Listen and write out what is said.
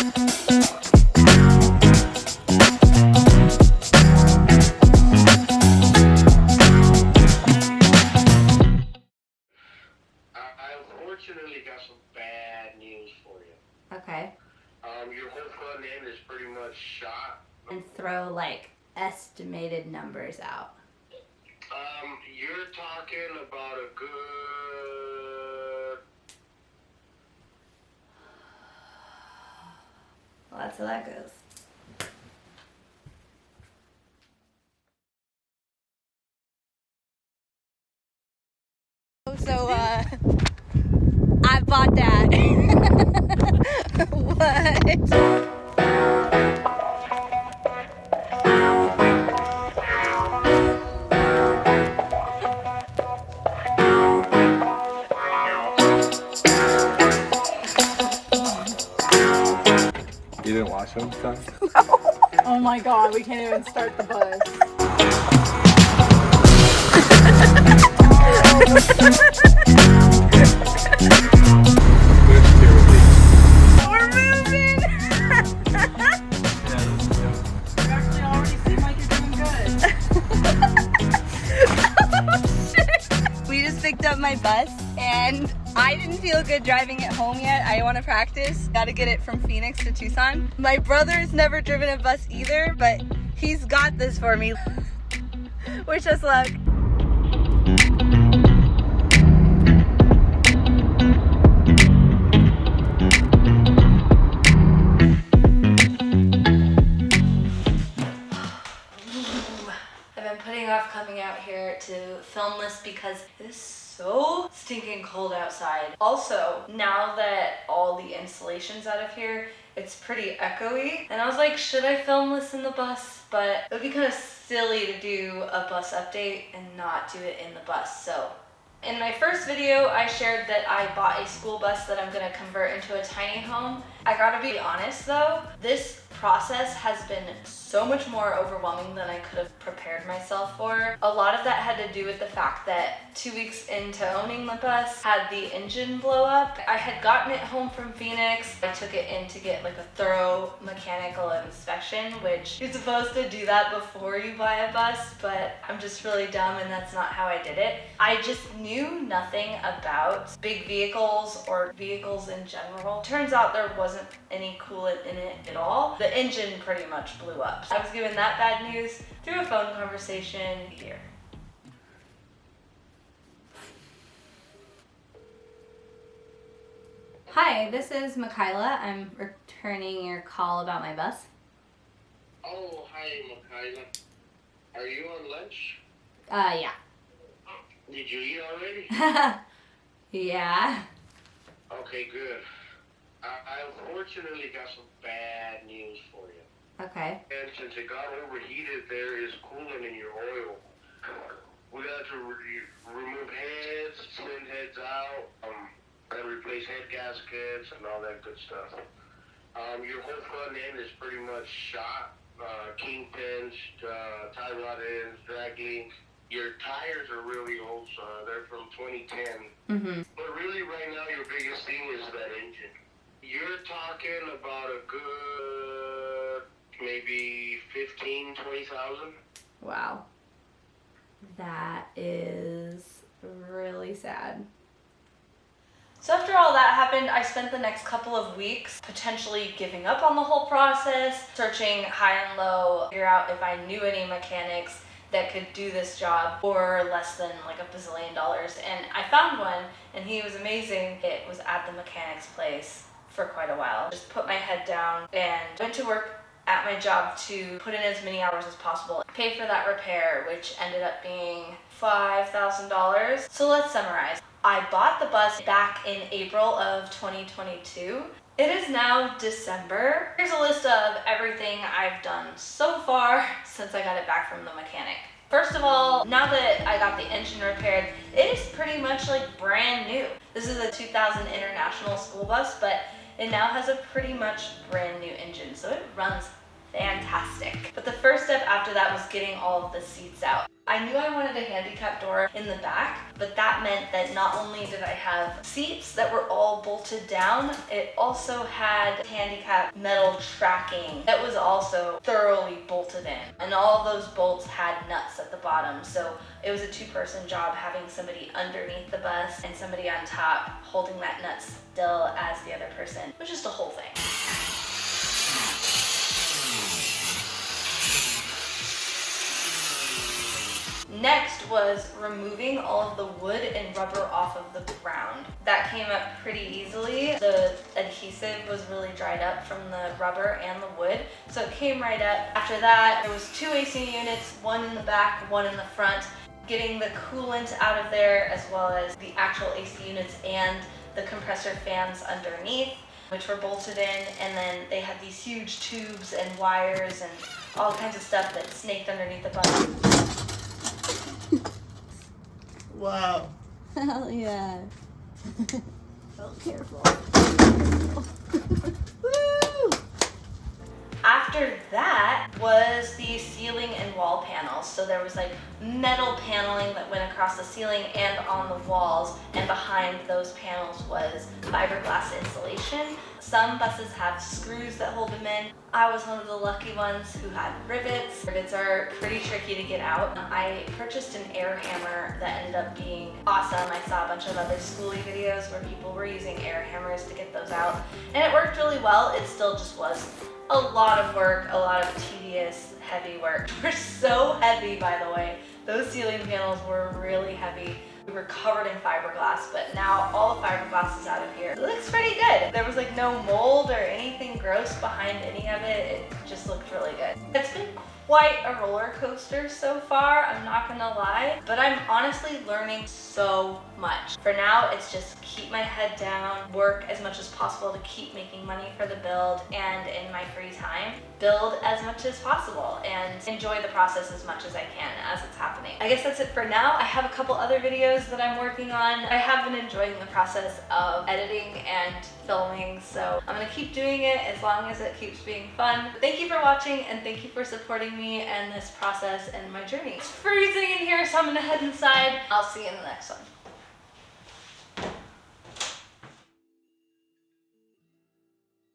Unfortunately got some bad news for you. Okay. Your whole front end is pretty much shot. And throw like estimated numbers out. You're talking about a good... Well, that's how that goes. So, I bought that. What? You didn't watch them, son? Oh my god, we can't even start the bus. We're moving! You actually already seem like you're doing good. We just picked up my bus and I didn't feel good driving it home yet. I want to practice. Gotta get it from Phoenix to Tucson. My brother's never driven a bus either, but he's got this for me. Wish us luck. I've been putting off coming out here to film this because it is so stinking cold outside. Also, now that all the insulation's out of here, it's pretty echoey. And I was like, should I film this in the bus? But it would be kind of silly to do a bus update and not do it in the bus. So in my first video, I shared that I bought a school bus that I'm gonna convert into a tiny home. I gotta be honest though, this process has been so much more overwhelming than I could have prepared myself for. A lot of that had to do with the fact that 2 weeks into owning the bus, had the engine blow up. I had gotten it home from Phoenix. I took it in to get like a thorough mechanical inspection, which you're supposed to do that before you buy a bus, but I'm just really dumb and that's not how I did it. I just knew nothing about big vehicles or vehicles in general. Turns out there wasn't any coolant in it at all. The engine pretty much blew up. I was given that bad news through a phone conversation here. Hi, this is Michaela. I'm returning your call about my bus. Oh, hi, Michaela. Are you on lunch? Yeah. Did you eat already? Yeah. Okay, good. I unfortunately got some bad news for you. Okay. And since it got overheated, there is coolant in your oil. We got to remove heads, send heads out, and replace head gaskets and all that good stuff. Your whole front end is pretty much shot. Kingpins, tie rod ends, drag link. Your tires are really old, so they're from 2010. Mm-hmm. But really right now your biggest thing is that engine. You're talking about a good maybe 15, 20,000. Wow. That is really sad. So after all that happened, I spent the next couple of weeks potentially giving up on the whole process, searching high and low, figure out if I knew any mechanics that could do this job for less than like $1 bazillion. And I found one and he was amazing. It was at the mechanic's place for quite a while. Just put my head down and went to work at my job to put in as many hours as possible. Pay for that repair, which ended up being $5,000. So let's summarize. I bought the bus back in April of 2022. It is now December. Here's a list of everything I've done so far since I got it back from the mechanic. First of all, now that I got the engine repaired, it is pretty much like brand new. This is a 2000 International school bus, but it now has a pretty much brand new engine, so it runs fantastic. But the first step after that was getting all of the seats out. I knew I wanted a handicap door in the back, but that meant that not only did I have seats that were all bolted down, it also had handicap metal tracking that was also thoroughly bolted in. And all those bolts had nuts at the bottom, so it was a two-person job having somebody underneath the bus and somebody on top holding that nut still as the other person. It was just a whole thing. Next was removing all of the wood and rubber off of the ground. That came up pretty easily. The adhesive was really dried up from the rubber and the wood, so it came right up. After that, there was 2 AC units, one in the back, one in the front. Getting the coolant out of there, as well as the actual AC units and the compressor fans underneath, which were bolted in, and then they had these huge tubes and wires and all kinds of stuff that snaked underneath the bus. Wow. Hell yeah. Oh, careful. Woo! After that was the ceiling and wall panels. So there was like metal paneling that went across the ceiling and on the walls, and behind those panels was fiberglass insulation. Some buses have screws that hold them in. I was one of the lucky ones who had rivets. Rivets are pretty tricky to get out. I purchased an air hammer that ended up being awesome. I saw a bunch of other skoolie videos where people were using air hammers to get those out, and it worked really well. It still just was a lot of work, a lot of tedious, heavy work. They're so heavy, by the way. Those ceiling panels were really heavy. We were covered in fiberglass, but now all the fiberglass is out of here. It looks pretty good. There was like no mold or anything gross behind any of it. It just looked really good. It's been quite a roller coaster so far, I'm not gonna lie, but I'm honestly learning so much. For now, it's just keep my head down, work as much as possible to keep making money for the build, and in my free time, build as much as possible and enjoy the process as much as I can as it's happening. I guess that's it for now. I have a couple other videos that I'm working on. I have been enjoying the process of editing and filming, so I'm gonna keep doing it as long as it keeps being fun. Thank you for watching, and thank you for supporting me and this process and my journey. It's freezing in here, so I'm gonna head inside. I'll see you in the next one.